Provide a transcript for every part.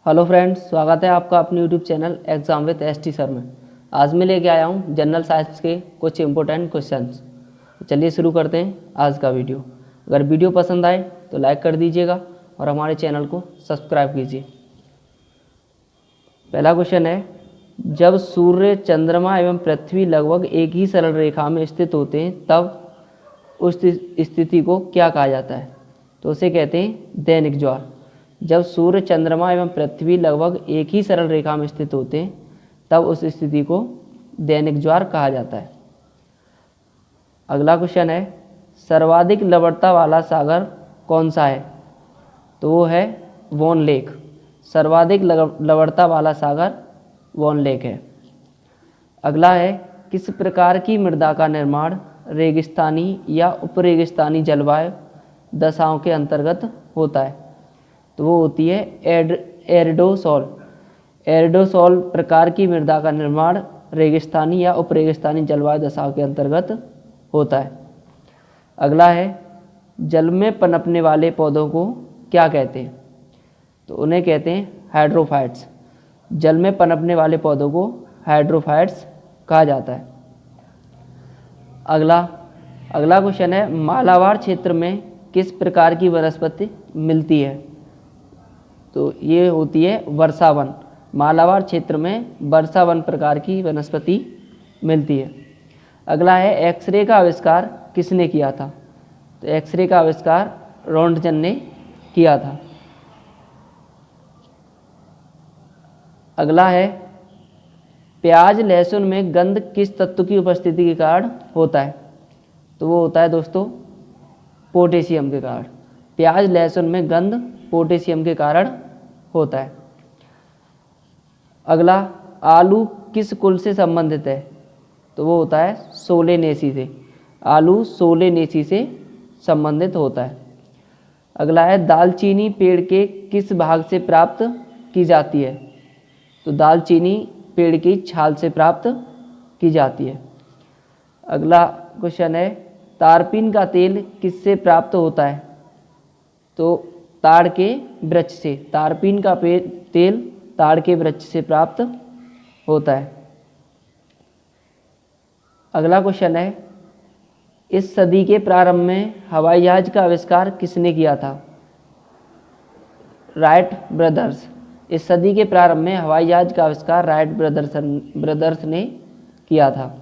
Hello friends, स्वागत है आपका अपने YouTube channel exam with ST sir में। आज मैं लेके आया हूँ जनरल साइंस के कुछ इंपॉर्टेंट क्वेश्चंस। चलिए शुरू करते हैं आज का वीडियो। अगर वीडियो पसंद आए तो लाइक कर दीजिएगा और हमारे चैनल को सब्सक्राइब कीजिए। पहला क्वेश्चन है, जब सूर्य, चंद्रमा एवं पृथ्वी लगभग एक ही सरल रेखा में स्थित होते हैं तब उस स्थिति को क्या कहा जाता है? तो उसे कहते हैं दैनिक ज्वार। जब सूर्य, चंद्रमा एवं पृथ्वी लगभग एक ही सरल रेखा में स्थित होते हैं तब उस स्थिति को दैनिक ज्वार कहा जाता है। अगला क्वेश्चन है, सर्वाधिक लवणता वाला सागर कौन सा है? तो वो है वॉन लेक। सर्वाधिक लवणता वाला सागर वॉन लेक है। अगला है, किस प्रकार की मृदा का निर्माण रेगिस्तानी या उपरेगिस्तानी जलवायु दशाओं के अंतर्गत होता है? तो वो होती है एरिडोसॉल। एरिडोसॉल प्रकार की मृदा का निर्माण रेगिस्तानी या उपरेगिस्तानी जलवायु दशाओं के अंतर्गत होता है। अगला है, जल में पनपने वाले पौधों को क्या कहते हैं? तो उन्हें कहते हैं हाइड्रोफाइट्स। जल में पनपने वाले पौधों को हाइड्रोफाइट्स कहा जाता है। अगला क्वेश्चन है, मालाबार क्षेत्र में किस प्रकार की वनस्पति मिलती है? तो ये होती है वर्षावन। मालाबार क्षेत्र में वर्षावन प्रकार की वनस्पति मिलती है। अगला है, एक्सरे का आविष्कार किसने किया था? तो एक्सरे का आविष्कार रोंटगन ने किया था। अगला है, प्याज लहसुन में गंध किस तत्व की उपस्थिति के कारण होता है? तो वो होता है दोस्तों पोटेशियम के कारण। प्याज लहसुन में गंध पोटेशियम के कारण होता है। अगला, आलू किस कुल से संबंधित है? तो वो होता है सोलेनेसी से। आलू सोलेनेसी से संबंधित होता है। अगला है, दालचीनी पेड़ के किस भाग से प्राप्त की जाती है? तो दालचीनी पेड़ की छाल से प्राप्त की जाती है। अगला क्वेश्चन है, तारपीन का तेल किससे प्राप्त होता है? तो ताड़ के वृक्ष से। तारपीन का तेल ताड़ के वृक्ष से प्राप्त होता है। अगला क्वेश्चन है, इस सदी के प्रारंभ में हवाई जहाज का आविष्कार किसने किया था? Wright brothers. इस सदी के प्रारंभ में हवाई जहाज का आविष्कार राइट ब्रदर्स ने किया था।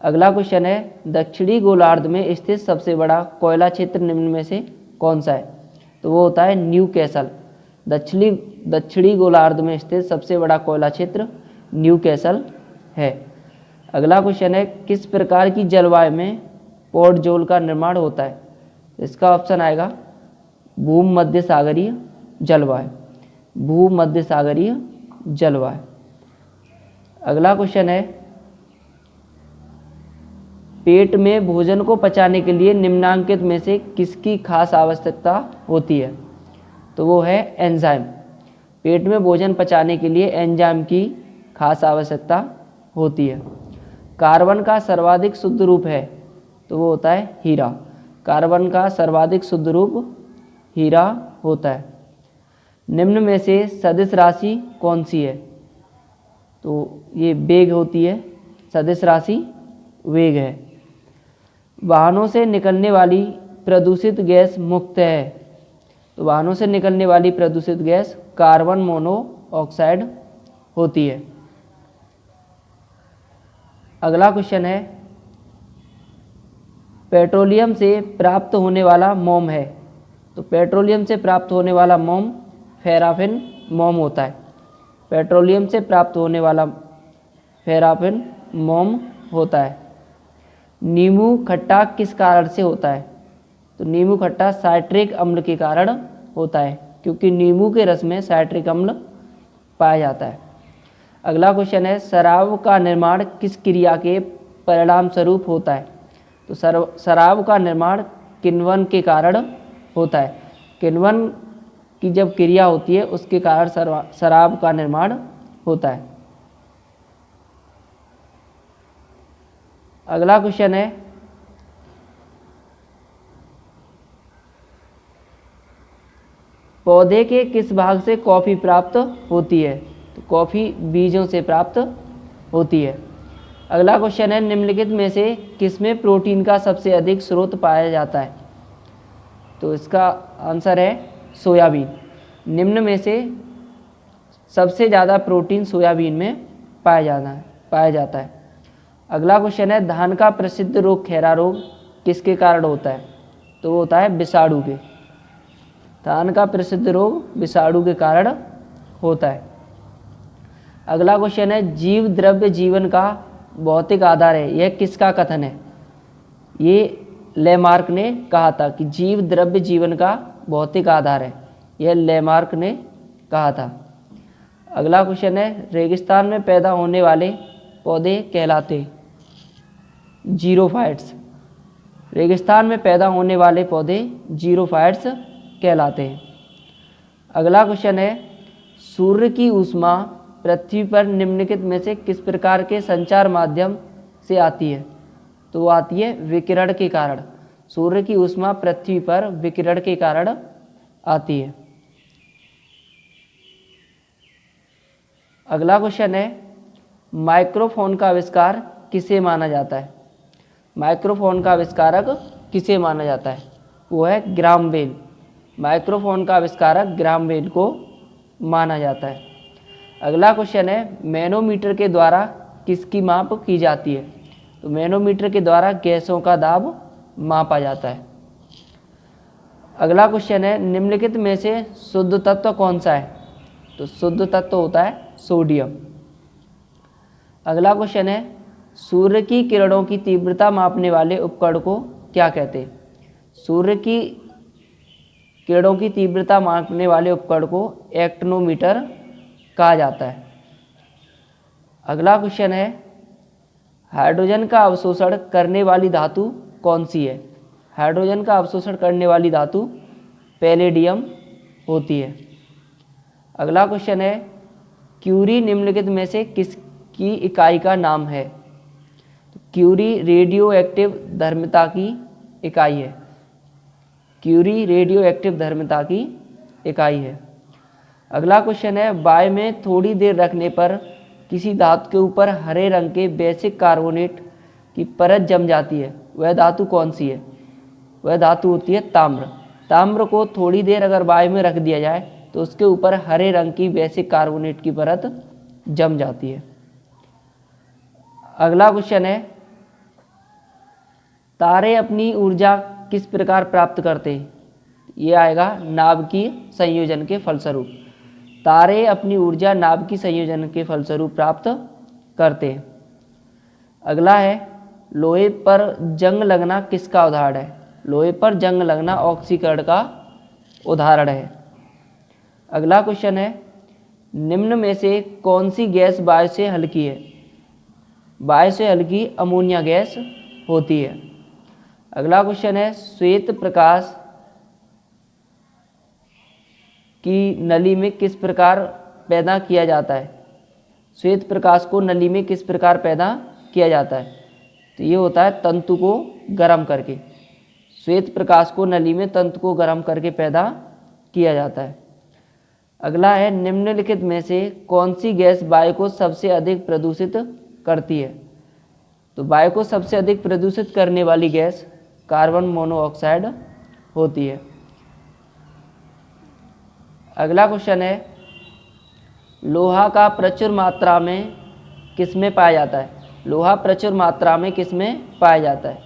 अगला क्वेश्चन है, दक्षिणी गोलार्ध में स्थित सबसे बड़ा कोयला क्षेत्र निम्न में से कौन सा है? तो वो होता है न्यू कैसल। दक्षिणी गोलार्ध में स्थित सबसे बड़ा कोयला क्षेत्र न्यू कैसल है। अगला क्वेश्चन है, किस प्रकार की जलवायु में पोर्टजोल का निर्माण होता है? इसका ऑप्शन आएगा भूमध्य सागरीय जलवायु। भूमध्य सागरीय जलवायु। अगला क्वेश्चन है, पेट में भोजन को पचाने के लिए निम्नांकित में से किसकी खास आवश्यकता होती है? तो वो है एंजाइम। पेट में भोजन पचाने के लिए एंजाइम की खास आवश्यकता होती है। कार्बन का सर्वाधिक शुद्ध रूप है? तो वो होता है हीरा। कार्बन का सर्वाधिक शुद्ध रूप हीरा होता है। निम्न में से सदिश राशि कौन सी है? तो ये वेग होती है। सदिश राशि वेग है। वाहनों से निकलने वाली प्रदूषित गैस मुक्त है? तो वाहनों से निकलने वाली प्रदूषित गैस कार्बन मोनोऑक्साइड होती है। अगला क्वेश्चन है, पेट्रोलियम से प्राप्त होने वाला मोम है? तो पेट्रोलियम से प्राप्त होने वाला मोम पैराफिन मोम होता है। पेट्रोलियम से प्राप्त होने वाला पैराफिन मोम होता है। नींबू खट्टा किस कारण से होता है? तो नींबू खट्टा साइट्रिक अम्ल के कारण होता है, क्योंकि नींबू के रस में साइट्रिक अम्ल पाया जाता है। अगला क्वेश्चन है, शराब का निर्माण किस क्रिया के परिणाम स्वरूप होता है? तो शराब का निर्माण किण्वन के कारण होता है। किण्वन की जब क्रिया होती है उसके कारण शराब का निर्माण होता है। अगला क्वेश्चन है, पौधे के किस भाग से कॉफ़ी प्राप्त होती है? तो कॉफ़ी बीजों से प्राप्त होती है। अगला क्वेश्चन है, निम्नलिखित में से किसमें प्रोटीन का सबसे अधिक स्रोत पाया जाता है? तो इसका आंसर है सोयाबीन। निम्न में से सबसे ज़्यादा प्रोटीन सोयाबीन में पाया जाता है। अगला क्वेश्चन है, धान का प्रसिद्ध रोग खैरा रोग किसके कारण होता है? तो वो होता है विषाणु के। धान का प्रसिद्ध रोग विषाणु के कारण होता है। अगला क्वेश्चन है, जीव द्रव्य जीवन का भौतिक आधार है, यह किसका कथन है? ये लेमार्क ने कहा था कि जीव द्रव्य जीवन का भौतिक आधार है, यह लेमार्क ने कहा था। अगला क्वेश्चन है, रेगिस्तान में पैदा होने वाले पौधे कहलाते जीरोफाइट्स। रेगिस्तान में पैदा होने वाले पौधे जीरोफाइट्स कहलाते हैं। अगला क्वेश्चन है, सूर्य की ऊष्मा पृथ्वी पर निम्नलिखित में से किस प्रकार के संचार माध्यम से आती है? तो वो आती है विकिरण के कारण। सूर्य की ऊष्मा पृथ्वी पर विकिरण के कारण आती है। अगला क्वेश्चन है, माइक्रोफोन का आविष्कार किसे माना जाता है? माइक्रोफोन का आविष्कारक किसे माना जाता है? वो है ग्राहम बेल। माइक्रोफोन का आविष्कारक ग्राहम बेल को माना जाता है। अगला क्वेश्चन है, मैनोमीटर के द्वारा किसकी माप की जाती है? तो मैनोमीटर के द्वारा गैसों का दाब मापा जाता है। अगला क्वेश्चन है, निम्नलिखित में से शुद्ध तत्व कौन सा है? तो शुद्ध तत्व होता है सोडियम। अगला क्वेश्चन है, सूर्य की किरणों की तीव्रता मापने वाले उपकरण को क्या कहते हैं? सूर्य की किरणों की तीव्रता मापने वाले उपकरण को एक्टिनोमीटर कहा जाता है। अगला क्वेश्चन है, हाइड्रोजन का अवशोषण करने वाली धातु कौन सी है? हाइड्रोजन का अवशोषण करने वाली धातु पैलेडियम होती है। अगला क्वेश्चन है, क्यूरी निम्नलिखित में से किसकी इकाई का नाम है? तो क्यूरी रेडियो एक्टिव धर्मिता की इकाई है। क्यूरी रेडियो एक्टिव धर्मिता की इकाई है। अगला क्वेश्चन है, वायु में थोड़ी देर रखने पर किसी धातु के ऊपर हरे रंग के बेसिक कार्बोनेट की परत जम जाती है, वह धातु कौन सी है? वह धातु होती है ताम्र। ताम्र को थोड़ी देर अगर वायु में रख दिया जाए तो उसके ऊपर हरे रंग की बेसिक कार्बोनेट की परत जम जाती है। अगला क्वेश्चन है, तारे अपनी ऊर्जा किस प्रकार प्राप्त करते हैं? ये आएगा नाभिकीय संयोजन के फलस्वरूप। तारे अपनी ऊर्जा नाभिकीय संयोजन के फलस्वरूप प्राप्त करते हैं। अगला है, लोहे पर जंग लगना किसका उदाहरण है? लोहे पर जंग लगना ऑक्सीकरण का उदाहरण है। अगला क्वेश्चन है, निम्न में से कौन सी गैस वायु से हल्की है? वायु से हल्की अमोनिया गैस होती है। अगला क्वेश्चन है, श्वेत प्रकाश की नली में किस प्रकार पैदा किया जाता है? श्वेत प्रकाश को नली में किस प्रकार पैदा किया जाता है? तो ये होता है तंतु को गर्म करके। श्वेत प्रकाश को नली में तंतु को गर्म करके पैदा किया जाता है। अगला है, निम्नलिखित में से कौन सी गैस वायु को सबसे अधिक प्रदूषित करती है? तो वायु को सबसे अधिक प्रदूषित करने वाली गैस कार्बन मोनोऑक्साइड होती है। अगला क्वेश्चन है, लोहा का प्रचुर मात्रा में किसमें पाया जाता है? लोहा प्रचुर मात्रा में किसमें पाया जाता है?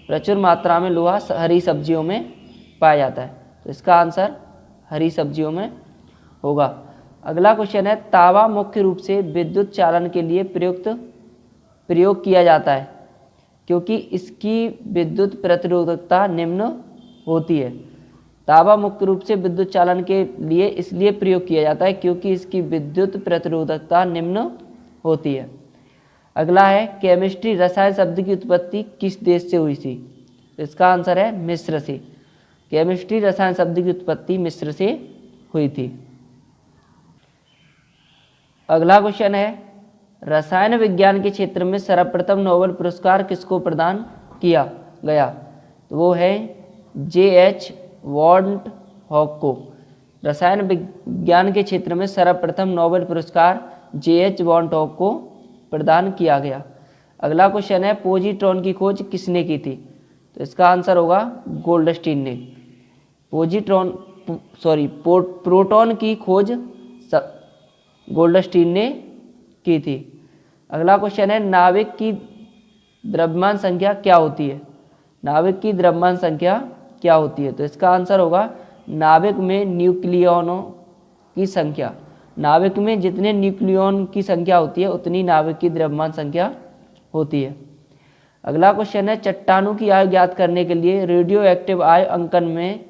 प्रचुर मात्रा में लोहा हरी सब्जियों में पाया जाता है। तो इसका आंसर हरी सब्जियों में होगा। अगला क्वेश्चन है, तांबा मुख्य रूप से विद्युत चालन के लिए प्रयोग किया जाता है क्योंकि इसकी विद्युत प्रतिरोधकता निम्न होती है। तांबा मुख्य रूप से विद्युत चालन के लिए इसलिए प्रयोग किया जाता है क्योंकि इसकी विद्युत प्रतिरोधकता निम्न होती है। अगला है, केमिस्ट्री रसायन शब्द की उत्पत्ति किस देश से हुई थी? इसका आंसर है मिस्र से। केमिस्ट्री रसायन शब्द की उत्पत्ति मिस्र से हुई थी। अगला क्वेश्चन है, रसायन विज्ञान के क्षेत्र में सर्वप्रथम नोबेल पुरस्कार किसको प्रदान किया गया? तो वो है J.H. वॉन्ट हॉक को। रसायन विज्ञान के क्षेत्र में सर्वप्रथम नोबेल पुरस्कार J.H. वॉनटॉक को प्रदान किया गया। अगला क्वेश्चन है पॉजिट्रॉन की खोज किसने की थी? तो इसका आंसर होगा गोल्डस्टीन ने। प्रोटॉन की खोज गोल्डस्टीन ने की थी। अगला क्वेश्चन है नाभिक की द्रव्यमान संख्या क्या होती है? नाभिक की द्रव्यमान संख्या क्या होती है? तो इसका आंसर होगा नाभिक में न्यूक्लियनों की संख्या। नाभिक में जितने न्यूक्लियन की संख्या होती है उतनी नाभिक की द्रव्यमान संख्या होती है। अगला क्वेश्चन है चट्टानों की आयु ज्ञात करने के लिए रेडियो एक्टिव आयु अंकन में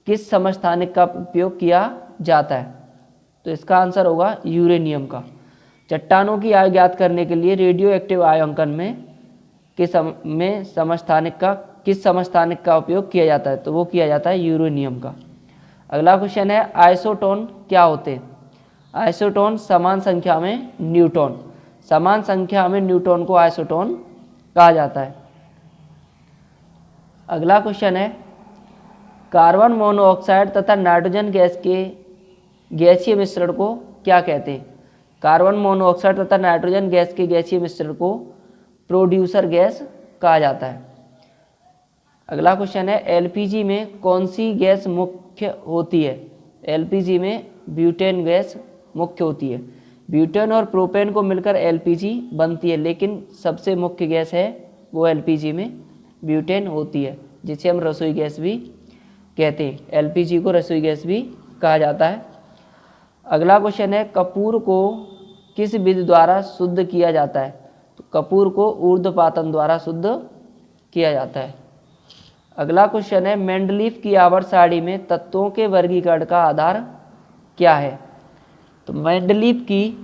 किस समस्थानिक का उपयोग किया जाता है? तो इसका आंसर होगा यूरेनियम का। चट्टानों की आयु ज्ञात करने के लिए रेडियो एक्टिव आयु अंकन में किस समस्थानिक का उपयोग किया जाता है? तो वो किया जाता है यूरेनियम का। अगला क्वेश्चन है आइसोटोन क्या होते हैं? आइसोटोन समान संख्या में न्यूट्रॉन। समान संख्या में न्यूट्रॉन को आइसोटोन कहा जाता है। अगला क्वेश्चन है कार्बन मोनोऑक्साइड तथा नाइट्रोजन गैस के गैसीय मिश्रण को क्या कहते हैं? कार्बन मोनोऑक्साइड तथा नाइट्रोजन गैस के गैसीय मिश्रण को प्रोड्यूसर गैस कहा जाता है। अगला क्वेश्चन है एलपीजी में कौन सी गैस मुख्य होती है? एलपीजी में ब्यूटेन गैस मुख्य होती है। ब्यूटेन और प्रोपेन को मिलकर एलपीजी बनती है, लेकिन सबसे मुख्य गैस है वो एलपीजी में ब्यूटेन होती है, जिसे हम रसोई गैस भी कहते हैं। एलपीजी को रसोई गैस भी कहा जाता है। अगला क्वेश्चन है कपूर को किस विधि द्वारा शुद्ध किया जाता है? तो कपूर को ऊर्ध्वपातन द्वारा शुद्ध किया जाता है। अगला क्वेश्चन है मेंडलीफ की आवर्त सारणी में तत्वों के वर्गीकरण का आधार क्या है? तो मेंडलीफ की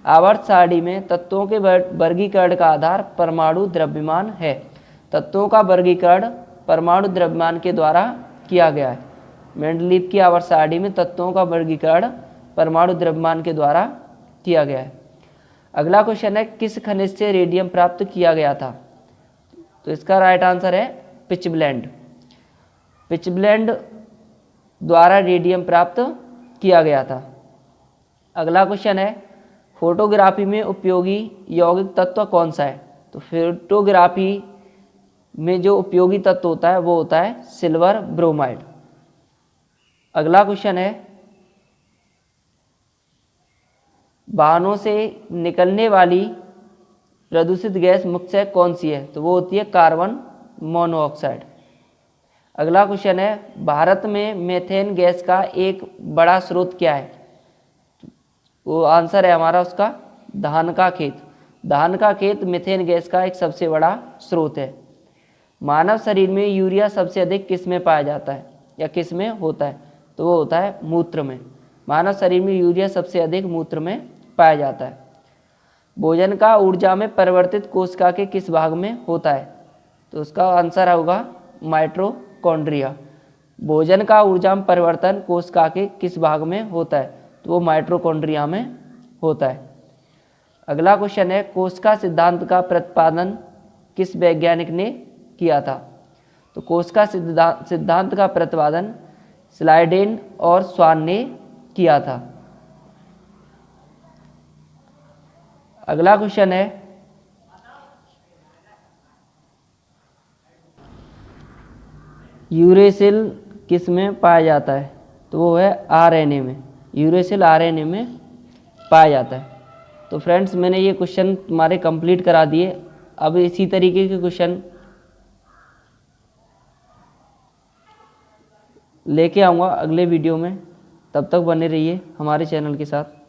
आवर्त सारणी में तत्वों के वर्गीकरण का आधार परमाणु द्रव्यमान है। तत्वों का वर्गीकरण परमाणु द्रव्यमान के द्वारा किया गया है। मेंडलीफ की आवर्त सारणी में तत्वों का वर्गीकरण परमाणु द्रव्यमान के द्वारा किया गया है। अगला क्वेश्चन है किस खनिज से रेडियम प्राप्त किया गया था? तो इसका राइट आंसर है पिचब्लेंड। पिचब्लेंड द्वारा रेडियम प्राप्त किया गया था। अगला क्वेश्चन है फोटोग्राफी में उपयोगी यौगिक तत्व कौन सा है? तो फोटोग्राफी में जो उपयोगी तत्व होता है वो होता है सिल्वर ब्रोमाइड। अगला क्वेश्चन है वाहनों से निकलने वाली प्रदूषित गैस मुख्यतः कौन सी है? तो वो होती है कार्बन मोनोऑक्साइड। अगला क्वेश्चन है भारत में मीथेन गैस का एक बड़ा स्रोत क्या है? वो आंसर है हमारा उसका धान का खेत। धान का खेत मीथेन गैस का एक सबसे बड़ा स्रोत है। मानव शरीर में यूरिया सबसे अधिक किस में पाया जाता है या किस में होता है? तो वो होता है मूत्र में। मानव शरीर में यूरिया सबसे अधिक मूत्र में पाया जाता है। भोजन का ऊर्जा में परिवर्तित कोशिका के किस भाग में होता है? तो उसका आंसर होगा माइटोकॉन्ड्रिया। भोजन का ऊर्जा में परिवर्तन कोशिका के किस भाग में होता है? तो वो माइटोकॉन्ड्रिया में होता है। अगला क्वेश्चन है कोशिका सिद्धांत का प्रतिपादन किस वैज्ञानिक ने किया था? तो कोशिका सिद्धांत का प्रतिपादन स्लाइडेन और स्वान ने किया था। अगला क्वेश्चन है यूरेसिल किस में पाया जाता है? तो वो है आरएनए में। यूरेसिल आरएनए में पाया जाता है। तो फ्रेंड्स मैंने ये क्वेश्चन तुम्हारे कंप्लीट करा दिए। अब इसी तरीके के क्वेश्चन लेके आऊँगा अगले वीडियो में। तब तक बने रहिए हमारे चैनल के साथ।